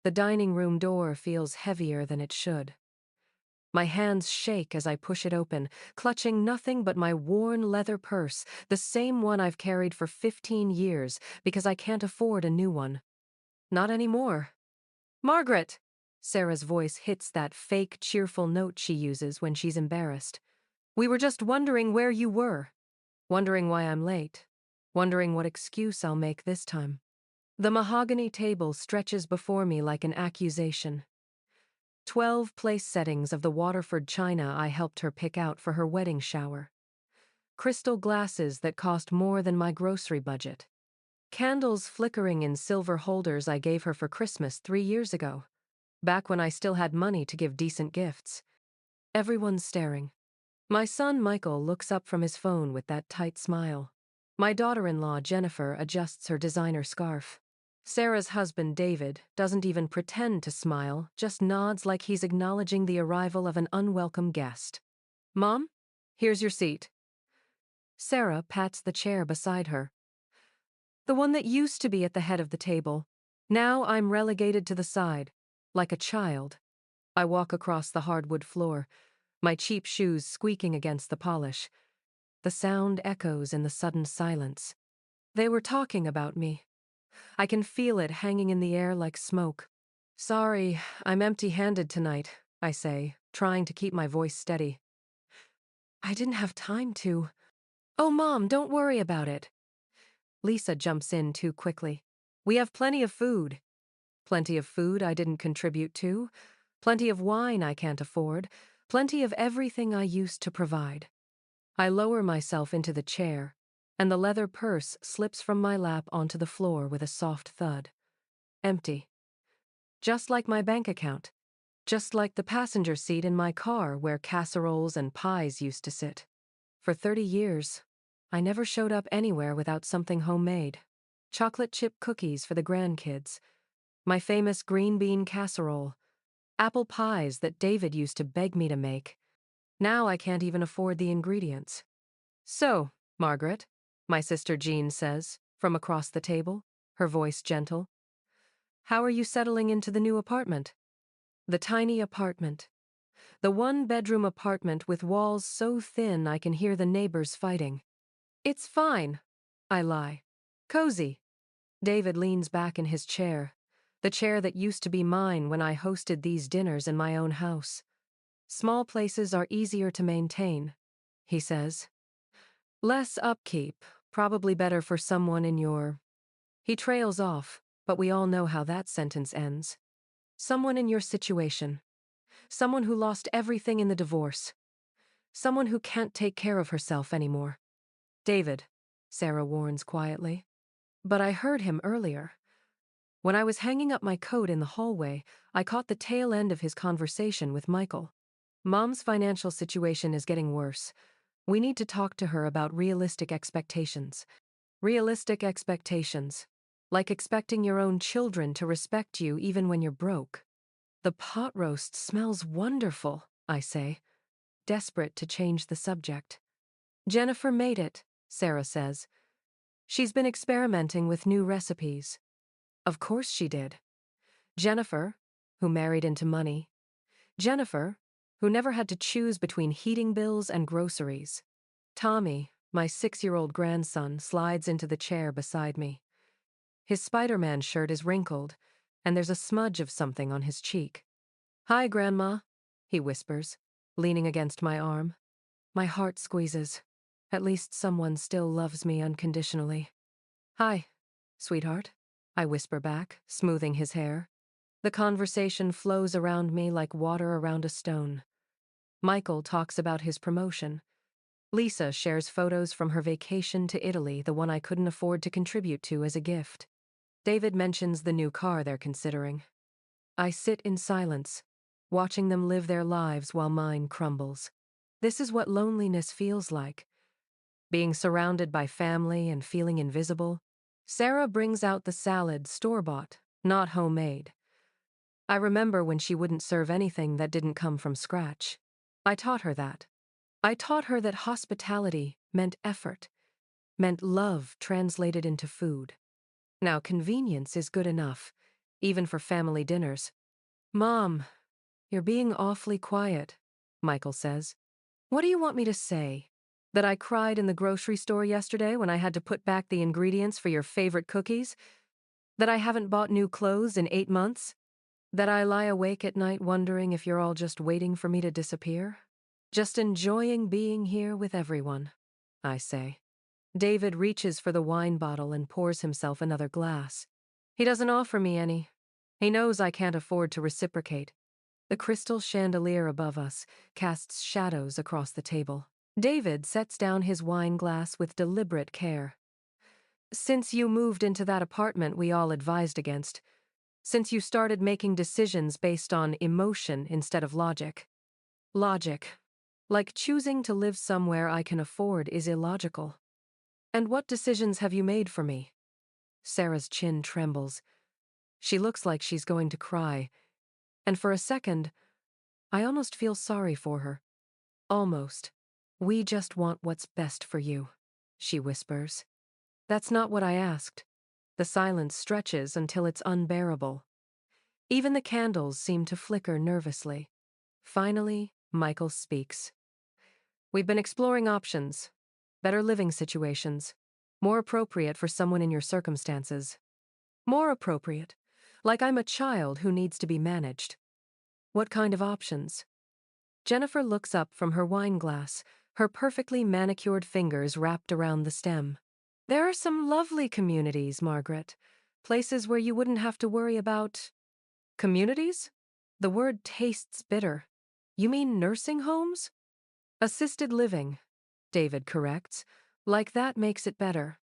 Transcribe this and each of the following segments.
The dining room door feels heavier than it should. My hands shake as I push it open, clutching nothing but my worn leather purse, the same one I've carried for 15 years because I can't afford a new one. Not anymore. Margaret! Sarah's voice hits that fake, cheerful note she uses when she's embarrassed. We were just wondering where you were. Wondering why I'm late. Wondering what excuse I'll make this time. The mahogany table stretches before me like an accusation. 12 place settings of the Waterford china I helped her pick out for her wedding shower. Crystal glasses that cost more than my grocery budget. Candles flickering in silver holders I gave her for Christmas 3 years ago, back when I still had money to give decent gifts. Everyone's staring. My son Michael looks up from his phone with that tight smile. My daughter-in-law Jennifer adjusts her designer scarf. Sarah's husband David doesn't even pretend to smile, just nods like he's acknowledging the arrival of an unwelcome guest. Mom, here's your seat. Sarah pats the chair beside her. The one that used to be at the head of the table. Now I'm relegated to the side, like a child. I walk across the hardwood floor, my cheap shoes squeaking against the polish. The sound echoes in the sudden silence. They were talking about me. I can feel it hanging in the air like smoke. Sorry, I'm empty-handed tonight, I say, trying to keep my voice steady. I didn't have time to. Oh, Mom, don't worry about it. Lisa jumps in too quickly. We have plenty of food. Plenty of food I didn't contribute to. Plenty of wine I can't afford. Plenty of everything I used to provide. I lower myself into the chair, and the leather purse slips from my lap onto the floor with a soft thud. Empty. Just like my bank account. Just like the passenger seat in my car where casseroles and pies used to sit. For 30 years, I never showed up anywhere without something homemade. Chocolate chip cookies for the grandkids. My famous green bean casserole. Apple pies that David used to beg me to make. Now I can't even afford the ingredients. So, Margaret, my sister Jean says, from across the table, her voice gentle. How are you settling into the new apartment? The tiny apartment. The one-bedroom apartment with walls so thin I can hear the neighbors fighting. It's fine, I lie. Cozy. David leans back in his chair, the chair that used to be mine when I hosted these dinners in my own house. Small places are easier to maintain, he says. Less upkeep, probably better for someone in your... He trails off, but we all know how that sentence ends. Someone in your situation. Someone who lost everything in the divorce. Someone who can't take care of herself anymore. David, Sarah warns quietly. But I heard him earlier. When I was hanging up my coat in the hallway, I caught the tail end of his conversation with Michael. Mom's financial situation is getting worse. We need to talk to her about realistic expectations. Realistic expectations. Like expecting your own children to respect you even when you're broke. The pot roast smells wonderful, I say, desperate to change the subject. Jennifer made it, Sarah says. She's been experimenting with new recipes. Of course she did. Jennifer, who married into money. Jennifer, who never had to choose between heating bills and groceries. Tommy, my 6-year-old grandson, slides into the chair beside me. His Spider-Man shirt is wrinkled, and there's a smudge of something on his cheek. Hi, Grandma, he whispers, leaning against my arm. My heart squeezes. At least someone still loves me unconditionally. Hi, sweetheart, I whisper back, smoothing his hair. The conversation flows around me like water around a stone. Michael talks about his promotion. Lisa shares photos from her vacation to Italy, the one I couldn't afford to contribute to as a gift. David mentions the new car they're considering. I sit in silence, watching them live their lives while mine crumbles. This is what loneliness feels like. Being surrounded by family and feeling invisible. Sarah brings out the salad store-bought, not homemade. I remember when she wouldn't serve anything that didn't come from scratch. I taught her that. I taught her that hospitality meant effort, meant love translated into food. Now, convenience is good enough. even for family dinners. Mom, you're being awfully quiet, Michael says. What do you want me to say? That I cried in the grocery store yesterday when I had to put back the ingredients for your favorite cookies? That I haven't bought new clothes in 8 months? That I lie awake at night wondering if you're all just waiting for me to disappear? Just enjoying being here with everyone, I say. David reaches for the wine bottle and pours himself another glass. He doesn't offer me any. He knows I can't afford to reciprocate. The crystal chandelier above us casts shadows across the table. David sets down his wine glass with deliberate care. Since you moved into that apartment we all advised against, since you started making decisions based on emotion instead of logic. Logic, like choosing to live somewhere I can afford, is illogical. And what decisions have you made for me? Sarah's chin trembles. She looks like she's going to cry. And for a second, I almost feel sorry for her. Almost. We just want what's best for you, she whispers. That's not what I asked. The silence stretches until it's unbearable. Even the candles seem to flicker nervously. Finally, Michael speaks. We've been exploring options. Better living situations. More appropriate for someone in your circumstances. More appropriate. Like I'm a child who needs to be managed. What kind of options? Jennifer looks up from her wine glass, her perfectly manicured fingers wrapped around the stem. There are some lovely communities, Margaret. Places where you wouldn't have to worry about... Communities? The word tastes bitter. You mean nursing homes? Assisted living, David corrects. Like that makes it better.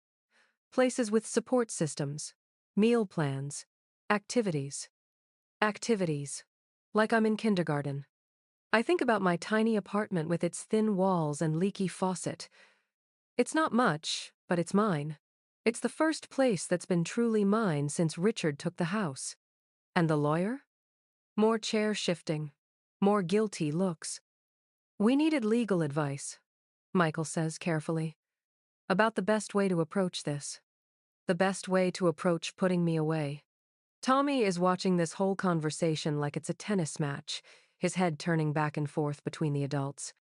Places with support systems, meal plans, activities. Activities. Like I'm in kindergarten. I think about my tiny apartment with its thin walls and leaky faucet. It's not much, but it's mine. It's the first place that's been truly mine since Richard took the house. And the lawyer? More chair shifting. More guilty looks. We needed legal advice, Michael says carefully, about the best way to approach this. The best way to approach putting me away. Tommy is watching this whole conversation like it's a tennis match, his head turning back and forth between the adults.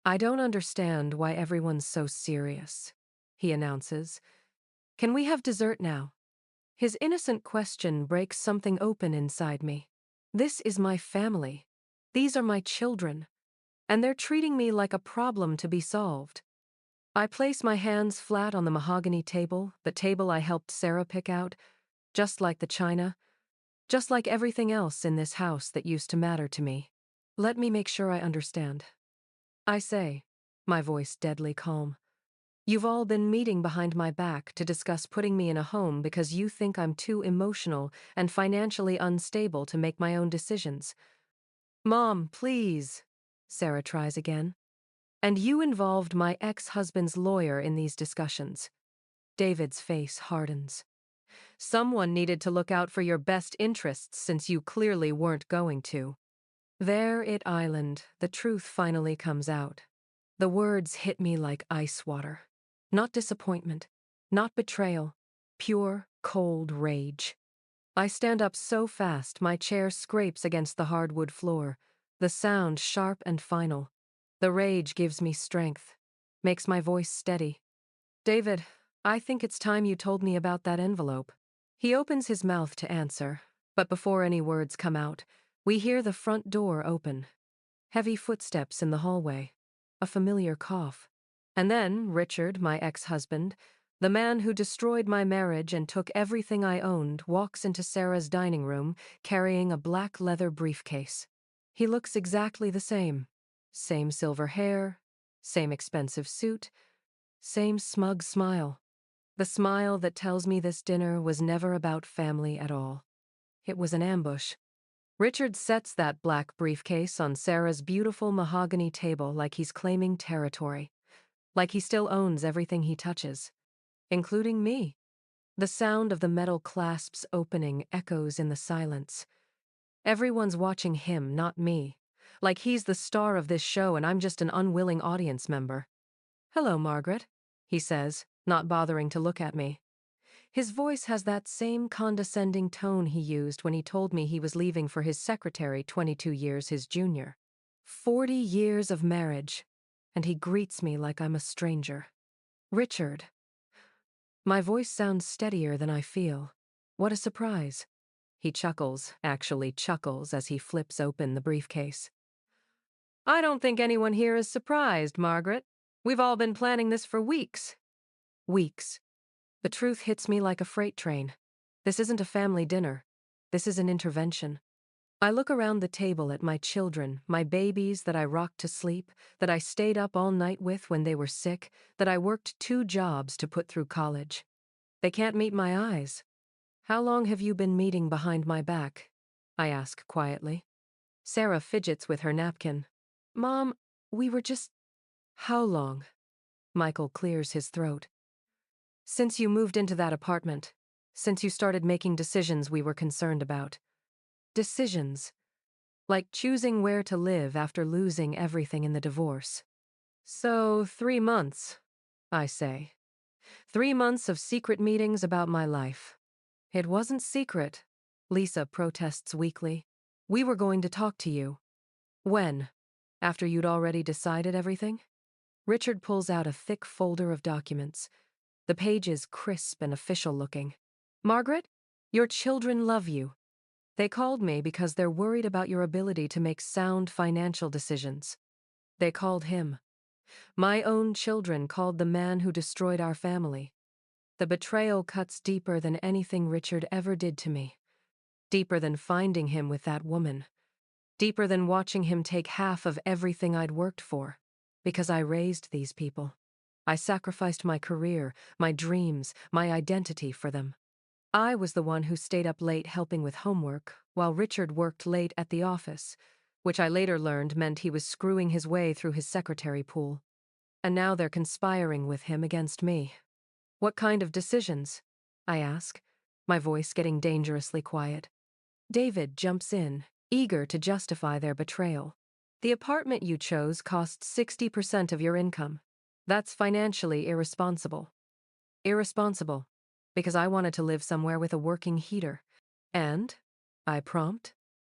I don't understand why everyone's so serious, he announces. Can we have dessert now? His innocent question breaks something open inside me. This is my family. These are my children. And they're treating me like a problem to be solved. I place my hands flat on the mahogany table, the table I helped Sarah pick out, just like the china, just like everything else in this house that used to matter to me. Let me make sure I understand. I say, my voice deadly calm. You've all been meeting behind my back to discuss putting me in a home because you think I'm too emotional and financially unstable to make my own decisions. Mom, please, Sarah tries again. And you involved my ex-husband's lawyer in these discussions. David's face hardens. Someone needed to look out for your best interests since you clearly weren't going to. There at Island, the truth finally comes out. The words hit me like ice water. Not disappointment, not betrayal, pure, cold rage. I stand up so fast my chair scrapes against the hardwood floor, the sound sharp and final. The rage gives me strength, makes my voice steady. David, I think it's time you told me about that envelope. He opens his mouth to answer, but before any words come out, we hear the front door open. Heavy footsteps in the hallway. A familiar cough. And then Richard, my ex-husband, the man who destroyed my marriage and took everything I owned, walks into Sarah's dining room carrying a black leather briefcase. He looks exactly the same. Same silver hair, same expensive suit, same smug smile. The smile that tells me this dinner was never about family at all. It was an ambush. Richard sets that black briefcase on Sarah's beautiful mahogany table like he's claiming territory, like he still owns everything he touches, including me. The sound of the metal clasps opening echoes in the silence. Everyone's watching him, not me, like he's the star of this show and I'm just an unwilling audience member. Hello, Margaret, he says, not bothering to look at me. His voice has that same condescending tone he used when he told me he was leaving for his secretary 22 years his junior. 40 years of marriage, and he greets me like I'm a stranger. Richard. My voice sounds steadier than I feel. What a surprise. He chuckles, actually chuckles, as he flips open the briefcase. I don't think anyone here is surprised, Margaret. We've all been planning this for weeks. Weeks. The truth hits me like a freight train. This isn't a family dinner. This is an intervention. I look around the table at my children, my babies that I rocked to sleep, that I stayed up all night with when they were sick, that I worked 2 jobs to put through college. They can't meet my eyes. How long have you been meeting behind my back? I ask quietly. Sarah fidgets with her napkin. Mom, we were just... How long? Michael clears his throat. Since you moved into that apartment. Since you started making decisions we were concerned about. Decisions. Like choosing where to live after losing everything in the divorce. So, 3 months, I say. 3 months of secret meetings about my life. It wasn't secret, Lisa protests weakly. We were going to talk to you. When? After you'd already decided everything? Richard pulls out a thick folder of documents. The pages crisp and official looking. Margaret, your children love you. They called me because they're worried about your ability to make sound financial decisions. They called him. My own children called the man who destroyed our family. The betrayal cuts deeper than anything Richard ever did to me. Deeper than finding him with that woman. Deeper than watching him take half of everything I'd worked for. Because I raised these people. I sacrificed my career, my dreams, my identity for them. I was the one who stayed up late helping with homework, while Richard worked late at the office, which I later learned meant he was screwing his way through his secretary pool. And now they're conspiring with him against me. What kind of decisions? I ask, my voice getting dangerously quiet. David jumps in, eager to justify their betrayal. The apartment you chose costs 60% of your income. That's financially irresponsible. Irresponsible, because I wanted to live somewhere with a working heater. And, I prompt,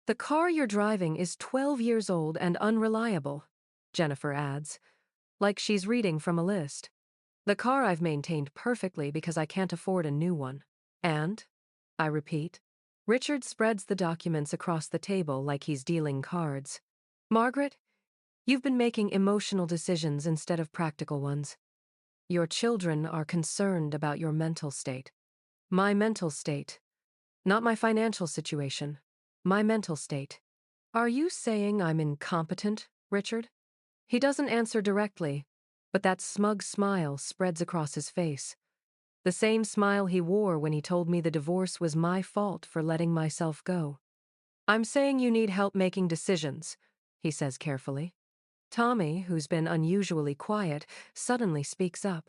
the car you're driving is 12 years old and unreliable, Jennifer adds, like she's reading from a list. The car I've maintained perfectly because I can't afford a new one. And, I repeat, Richard spreads the documents across the table like he's dealing cards. Margaret, you've been making emotional decisions instead of practical ones. Your children are concerned about your mental state. My mental state. Not my financial situation. My mental state. Are you saying I'm incompetent, Richard? He doesn't answer directly, but that smug smile spreads across his face. The same smile he wore when he told me the divorce was my fault for letting myself go. I'm saying you need help making decisions, he says carefully. Tommy, who's been unusually quiet, suddenly speaks up.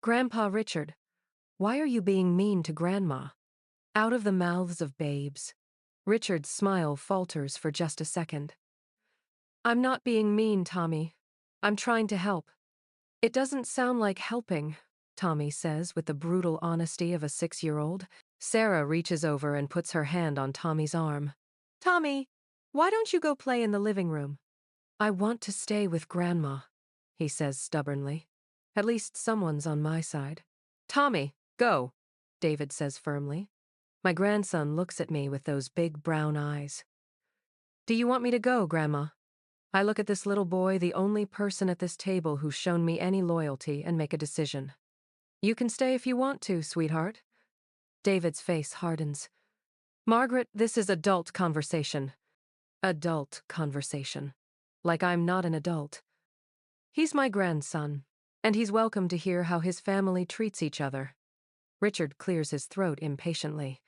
Grandpa Richard, why are you being mean to Grandma? Out of the mouths of babes. Richard's smile falters for just a second. I'm not being mean, Tommy. I'm trying to help. It doesn't sound like helping, Tommy says with the brutal honesty of a 6-year-old. Sarah reaches over and puts her hand on Tommy's arm. Tommy, why don't you go play in the living room? I want to stay with Grandma, he says stubbornly. At least someone's on my side. Tommy, go, David says firmly. My grandson looks at me with those big brown eyes. Do you want me to go, Grandma? I look at this little boy, the only person at this table who's shown me any loyalty, and make a decision. You can stay if you want to, sweetheart. David's face hardens. Margaret, this is adult conversation. Adult conversation. Like I'm not an adult. He's my grandson, and he's welcome to hear how his family treats each other. Richard clears his throat impatiently.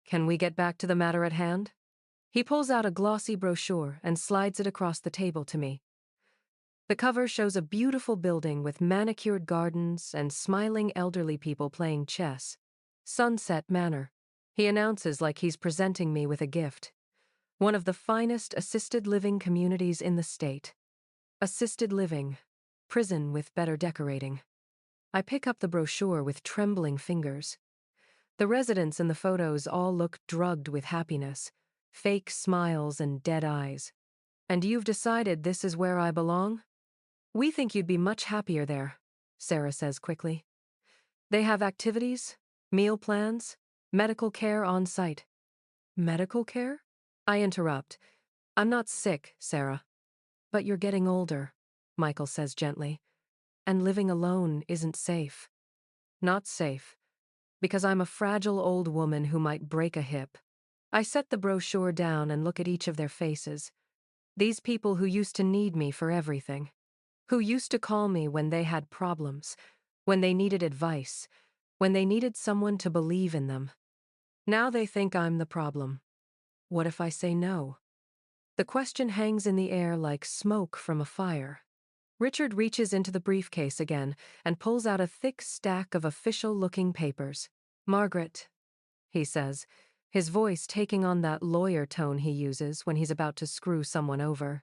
Can we get back to the matter at hand? He pulls out a glossy brochure and slides it across the table to me. The cover shows a beautiful building with manicured gardens and smiling elderly people playing chess. Sunset Manor. He announces like he's presenting me with a gift. One of the finest assisted living communities in the state. Assisted living. Prison with better decorating. I pick up the brochure with trembling fingers. The residents in the photos all look drugged with happiness, fake smiles and dead eyes. And you've decided this is where I belong? We think you'd be much happier there, Sarah says quickly. They have activities, meal plans, medical care on site. Medical care? I interrupt. I'm not sick, Sarah. But you're getting older, Michael says gently. And living alone isn't safe. Not safe. Because I'm a fragile old woman who might break a hip. I set the brochure down and look at each of their faces. These people who used to need me for everything. Who used to call me when they had problems, when they needed advice, when they needed someone to believe in them. Now they think I'm the problem. What if I say no? The question hangs in the air like smoke from a fire. Richard reaches into the briefcase again and pulls out a thick stack of official-looking papers. Margaret, he says, his voice taking on that lawyer tone he uses when he's about to screw someone over.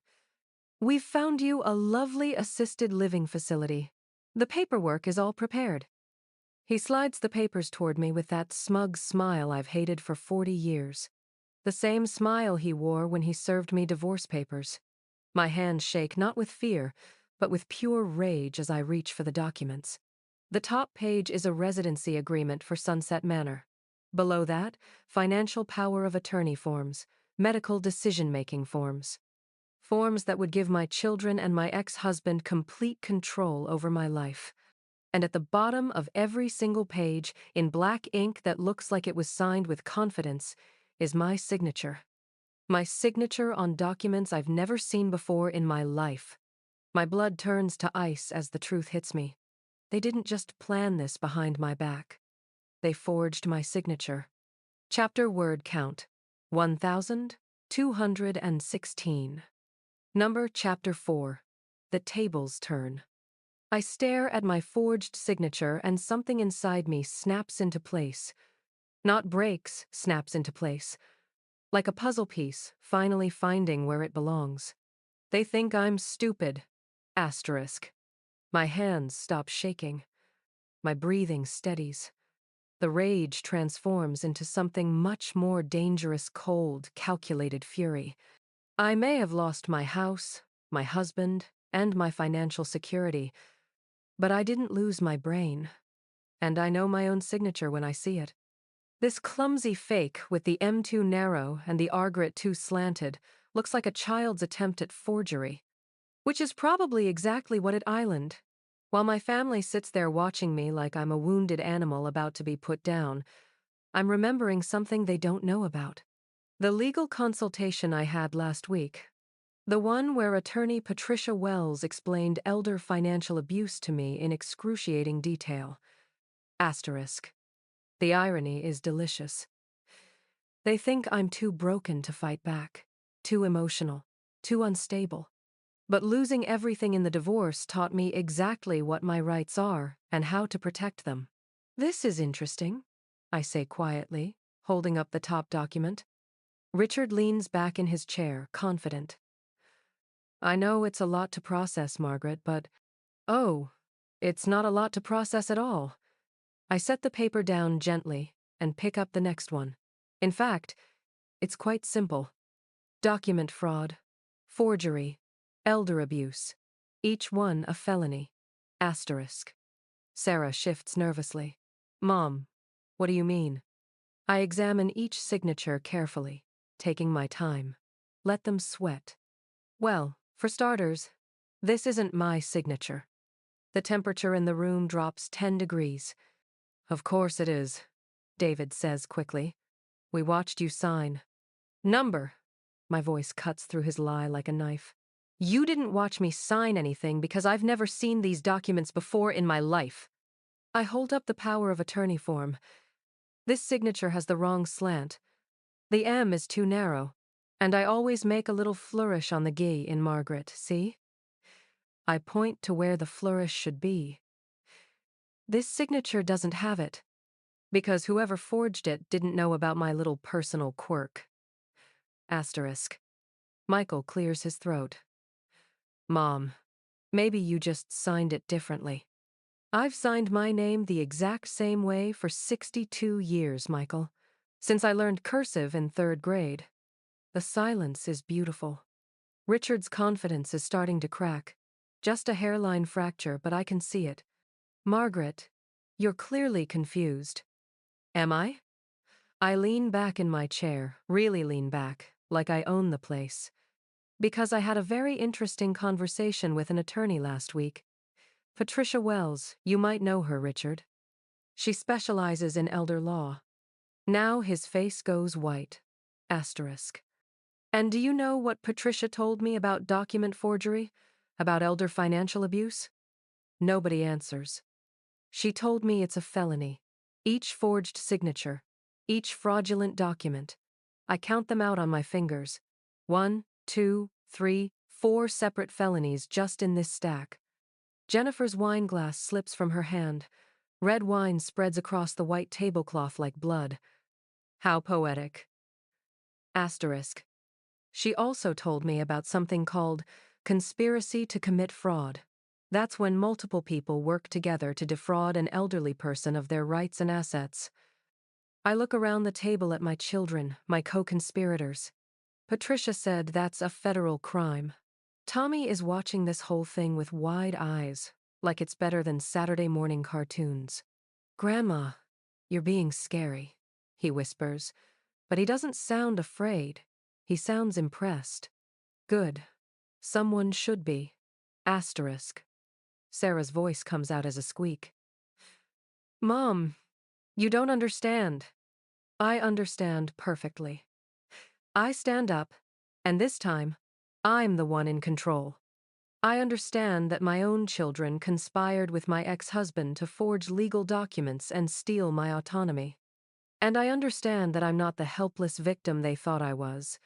We've found you a lovely assisted living facility. The paperwork is all prepared. He slides the papers toward me with that smug smile I've hated for 40 years. The same smile he wore when he served me divorce papers. My hands shake not with fear, but with pure rage as I reach for the documents. The top page is a residency agreement for Sunset Manor. Below that, financial power of attorney forms, medical decision-making forms. Forms that would give my children and my ex-husband complete control over my life. And at the bottom of every single page, in black ink that looks like it was signed with confidence, is my signature. My signature on documents I've never seen before in my life. My blood turns to ice as the truth hits me. They didn't just plan this behind my back. They forged my signature. Chapter word count, 1,216. Number chapter 4. The tables turn. I stare at my forged signature and something inside me snaps into place. Not breaks, snaps into place. Like a puzzle piece, finally finding where it belongs. They think I'm stupid. Asterisk. My hands stop shaking. My breathing steadies. The rage transforms into something much more dangerous, cold, calculated fury. I may have lost my house, my husband, and my financial security, but I didn't lose my brain. And I know my own signature when I see it. This clumsy fake with the M too narrow and the Margaret too slanted looks like a child's attempt at forgery. Which is probably exactly what it island. While my family sits there watching me like I'm a wounded animal about to be put down, I'm remembering something they don't know about. The legal consultation I had last week. The one where attorney Patricia Wells explained elder financial abuse to me in excruciating detail. Asterisk. The irony is delicious. They think I'm too broken to fight back, too emotional, too unstable. But losing everything in the divorce taught me exactly what my rights are and how to protect them. This is interesting, I say quietly, holding up the top document. Richard leans back in his chair, confident. I know it's a lot to process, Margaret, but, oh, it's not a lot to process at all. I set the paper down gently and pick up the next one. In fact, it's quite simple. Document fraud, forgery, elder abuse, each one a felony. Asterisk. Sarah shifts nervously. Mom, what do you mean? I examine each signature carefully, taking my time. Let them sweat. Well, for starters, this isn't my signature. The temperature in the room drops 10 degrees. Of course it is, David says quickly. We watched you sign. Number. My voice cuts through his lie like a knife. You didn't watch me sign anything because I've never seen these documents before in my life. I hold up the power of attorney form. This signature has the wrong slant. The M is too narrow, and I always make a little flourish on the G in Margaret, see? I point to where the flourish should be. This signature doesn't have it, because whoever forged it didn't know about my little personal quirk. Asterisk. Michael clears his throat. Mom, maybe you just signed it differently. I've signed my name the exact same way for 62 years, Michael. Since I learned cursive in third grade. The silence is beautiful. Richard's confidence is starting to crack. Just a hairline fracture, but I can see it. Margaret, you're clearly confused. Am I? I lean back in my chair, really lean back, like I own the place. Because I had a very interesting conversation with an attorney last week. Patricia Wells, you might know her, Richard. She specializes in elder law. Now his face goes white. Asterisk. And do you know what Patricia told me about document forgery? About elder financial abuse? Nobody answers. She told me it's a felony. Each forged signature. Each fraudulent document. I count them out on my fingers. 1, 2, 3, 4 separate felonies just in this stack. Jennifer's wine glass slips from her hand. Red wine spreads across the white tablecloth like blood. How poetic. Asterisk. She also told me about something called conspiracy to commit fraud. That's when multiple people work together to defraud an elderly person of their rights and assets. I look around the table at my children, my co-conspirators. Patricia said that's a federal crime. Tommy is watching this whole thing with wide eyes, like it's better than Saturday morning cartoons. Grandma, you're being scary, he whispers, but he doesn't sound afraid. He sounds impressed. Good. Someone should be. Asterisk. Sarah's voice comes out as a squeak. Mom, you don't understand. I understand perfectly. I stand up, and this time, I'm the one in control. I understand that my own children conspired with my ex-husband to forge legal documents and steal my autonomy. And I understand that I'm not the helpless victim they thought I was.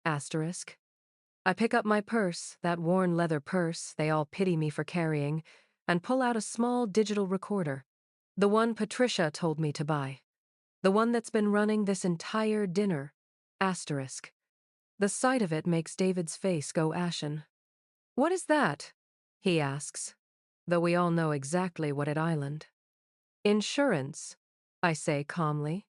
Asterisk. I pick up my purse, that worn leather purse they all pity me for carrying, and pull out a small digital recorder. The one Patricia told me to buy. The one that's been running this entire dinner. Asterisk. The sight of it makes David's face go ashen. What is that? He asks, though we all know exactly what at Island. Insurance, I say calmly.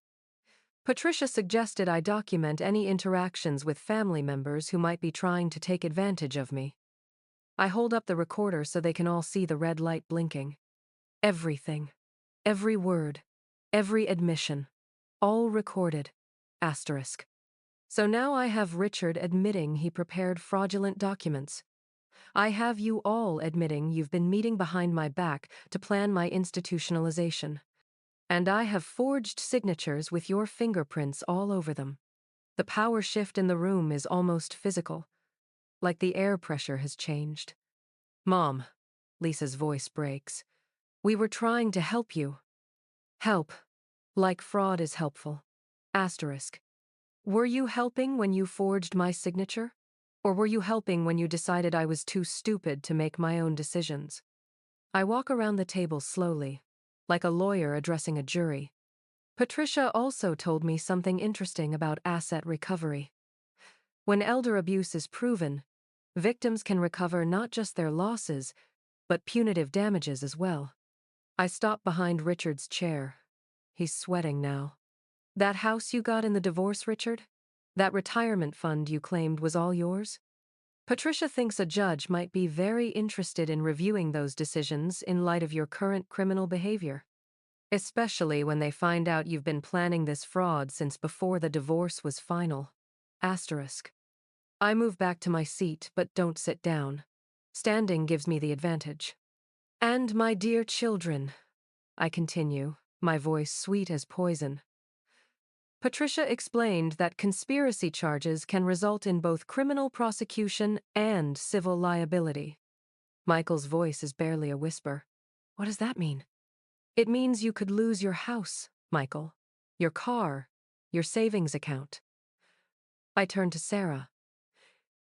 Patricia suggested I document any interactions with family members who might be trying to take advantage of me. I hold up the recorder so they can all see the red light blinking. Everything. Every word. Every admission. All recorded. Asterisk. So now I have Richard admitting he prepared fraudulent documents. I have you all admitting you've been meeting behind my back to plan my institutionalization. And I have forged signatures with your fingerprints all over them. The power shift in the room is almost physical, like the air pressure has changed. Mom, Lisa's voice breaks. We were trying to help you. Help, like fraud is helpful. Asterisk. Were you helping when you forged my signature? Or were you helping when you decided I was too stupid to make my own decisions? I walk around the table slowly, like a lawyer addressing a jury. Patricia also told me something interesting about asset recovery. When elder abuse is proven, victims can recover not just their losses, but punitive damages as well. I stop behind Richard's chair. He's sweating now. That house you got in the divorce, Richard? That retirement fund you claimed was all yours? Patricia thinks a judge might be very interested in reviewing those decisions in light of your current criminal behavior. Especially when they find out you've been planning this fraud since before the divorce was final. Asterisk. I move back to my seat, but don't sit down. Standing gives me the advantage. And my dear children, I continue, my voice sweet as poison. Patricia explained that conspiracy charges can result in both criminal prosecution and civil liability. Michael's voice is barely a whisper. What does that mean? It means you could lose your house, Michael, your car, your savings account. I turn to Sarah.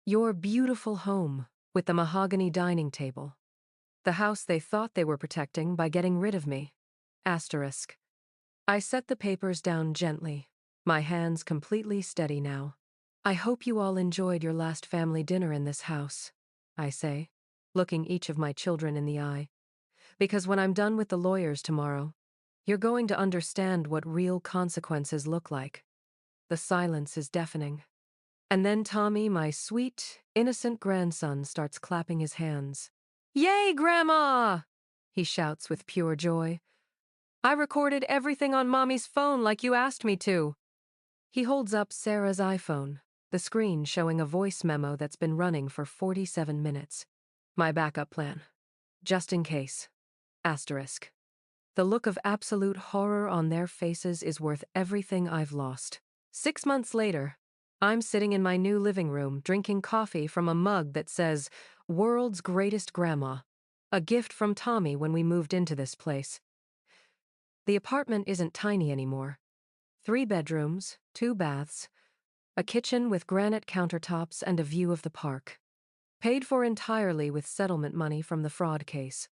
Your beautiful home with the mahogany dining table. The house they thought they were protecting by getting rid of me. Asterisk. I set the papers down gently, my hands completely steady now. I hope you all enjoyed your last family dinner in this house, I say, looking each of my children in the eye. because when I'm done with the lawyers tomorrow, you're going to understand what real consequences look like. The silence is deafening. And then Tommy, my sweet, innocent grandson, starts clapping his hands. "Yay, Grandma!" he shouts with pure joy. "I recorded everything on Mommy's phone like you asked me to." He holds up Sarah's iPhone, the screen showing a voice memo that's been running for 47 minutes. My backup plan. Just in case. Asterisk. The look of absolute horror on their faces is worth everything I've lost. 6 months later, I'm sitting in my new living room drinking coffee from a mug that says, "World's Greatest Grandma," a gift from Tommy when we moved into this place. The apartment isn't tiny anymore. 3 bedrooms, 2 baths, a kitchen with granite countertops and a view of the park. Paid for entirely with settlement money from the fraud case.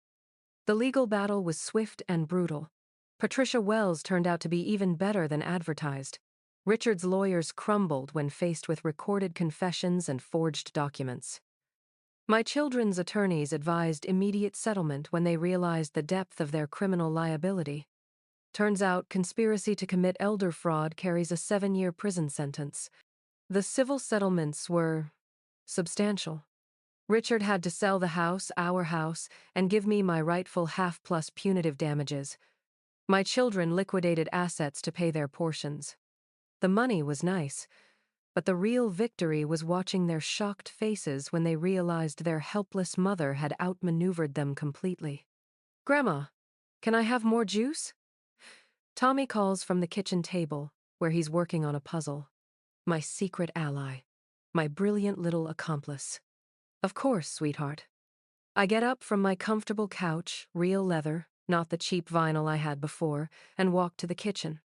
The legal battle was swift and brutal. Patricia Wells turned out to be even better than advertised. Richard's lawyers crumbled when faced with recorded confessions and forged documents. My children's attorneys advised immediate settlement when they realized the depth of their criminal liability. Turns out conspiracy to commit elder fraud carries a 7-year prison sentence. The civil settlements were substantial. Richard had to sell the house, our house, and give me my rightful half plus punitive damages. My children liquidated assets to pay their portions. The money was nice, but the real victory was watching their shocked faces when they realized their helpless mother had outmaneuvered them completely. "Grandma, can I have more juice?" Tommy calls from the kitchen table, where he's working on a puzzle. My secret ally. My brilliant little accomplice. "Of course, sweetheart." I get up from my comfortable couch, real leather, not the cheap vinyl I had before, and walk to the kitchen.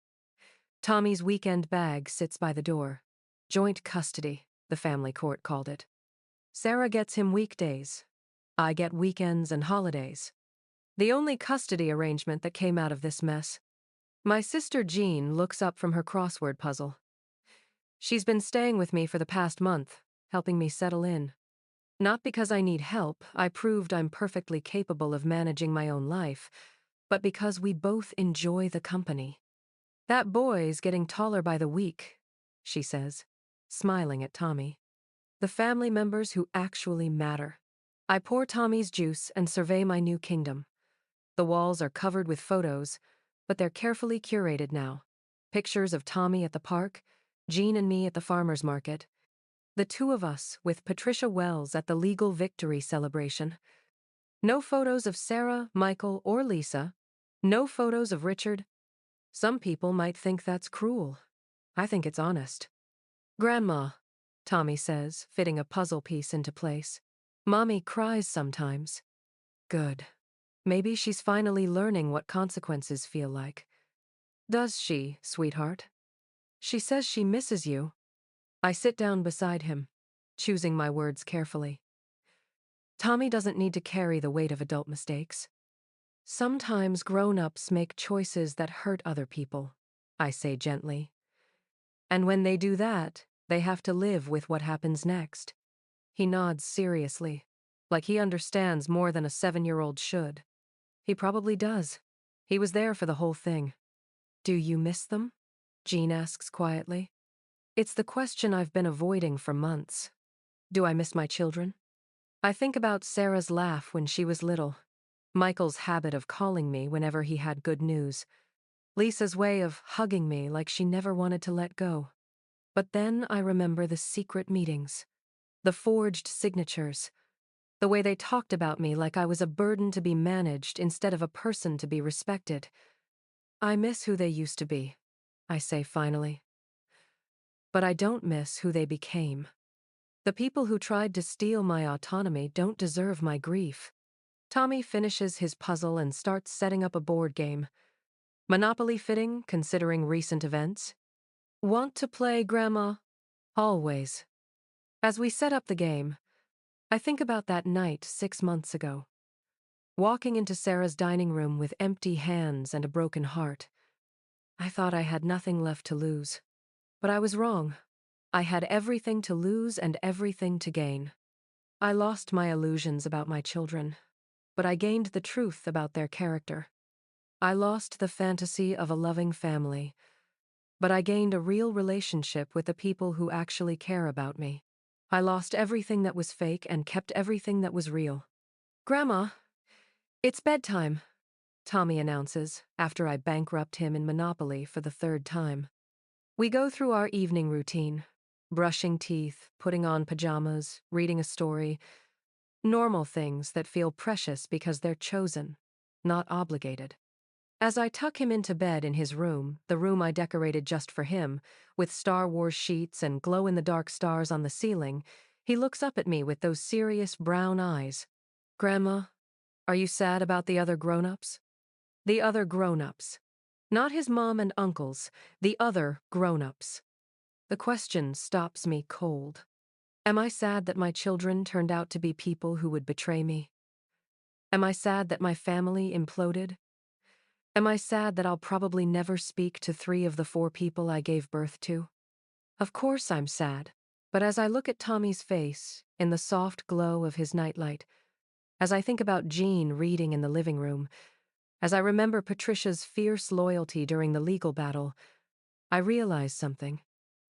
Tommy's weekend bag sits by the door. Joint custody, the family court called it. Sarah gets him weekdays. I get weekends and holidays. The only custody arrangement that came out of this mess. My sister Jean looks up from her crossword puzzle. She's been staying with me for the past month, helping me settle in. Not because I need help, I proved I'm perfectly capable of managing my own life, but because we both enjoy the company. "That boy's getting taller by the week," she says, smiling at Tommy. The family members who actually matter. I pour Tommy's juice and survey my new kingdom. The walls are covered with photos, but they're carefully curated now. Pictures of Tommy at the park, Jean and me at the farmer's market, the two of us with Patricia Wells at the legal victory celebration. No photos of Sarah, Michael, or Lisa. No photos of Richard. Some people might think that's cruel. I think it's honest. "Grandma," Tommy says, fitting a puzzle piece into place. "Mommy cries sometimes." Good. Maybe she's finally learning what consequences feel like. "Does she, sweetheart?" "She says she misses you." I sit down beside him, choosing my words carefully. Tommy doesn't need to carry the weight of adult mistakes. Sometimes grown-ups make choices that hurt other people, I say gently. And when they do that, they have to live with what happens next. He nods seriously, like he understands more than a 7-year-old should. He probably does. He was there for the whole thing. "Do you miss them?" Jean asks quietly. It's the question I've been avoiding for months. Do I miss my children? I think about Sarah's laugh when she was little, Michael's habit of calling me whenever he had good news, Lisa's way of hugging me like she never wanted to let go. But then I remember the secret meetings, the forged signatures, the way they talked about me like I was a burden to be managed instead of a person to be respected. I miss who they used to be, I say finally. But I don't miss who they became. The people who tried to steal my autonomy don't deserve my grief. Tommy finishes his puzzle and starts setting up a board game. Monopoly fitting, considering recent events. "Want to play, Grandma?" "Always." As we set up the game, I think about that night 6 months ago. Walking into Sarah's dining room with empty hands and a broken heart. I thought I had nothing left to lose. But I was wrong. I had everything to lose and everything to gain. I lost my illusions about my children. but I gained the truth about their character. I lost the fantasy of a loving family, but I gained a real relationship with the people who actually care about me. I lost everything that was fake and kept everything that was real. Grandma, it's bedtime, Tommy announces after I bankrupt him in Monopoly for the third time. We go through our evening routine, brushing teeth, putting on pajamas, reading a story, normal things that feel precious because they're chosen, not obligated. As I tuck him into bed in his room, the room I decorated just for him, with Star Wars sheets and glow-in-the-dark stars on the ceiling, he looks up at me with those serious brown eyes. Grandma, are you sad about the other grown-ups? The other grown-ups. Not his mom and uncles, the other grown-ups. The question stops me cold. Am I sad that my children turned out to be people who would betray me? Am I sad that my family imploded? Am I sad that I'll probably never speak to 3 of the 4 people I gave birth to? Of course I'm sad, but as I look at Tommy's face, in the soft glow of his nightlight, as I think about Jean reading in the living room, as I remember Patricia's fierce loyalty during the legal battle, I realize something.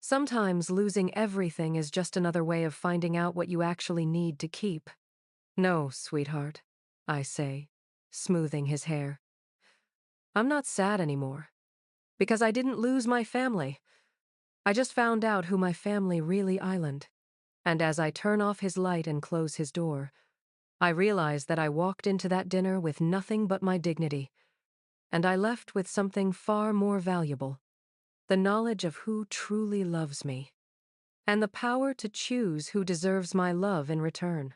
Sometimes losing everything is just another way of finding out what you actually need to keep. No, sweetheart, I say, smoothing his hair. I'm not sad anymore. Because I didn't lose my family. I just found out who my family really island. And as I turn off his light and close his door, I realize that I walked into that dinner with nothing but my dignity. And I left with something far more valuable. The knowledge of who truly loves me. And the power to choose who deserves my love in return.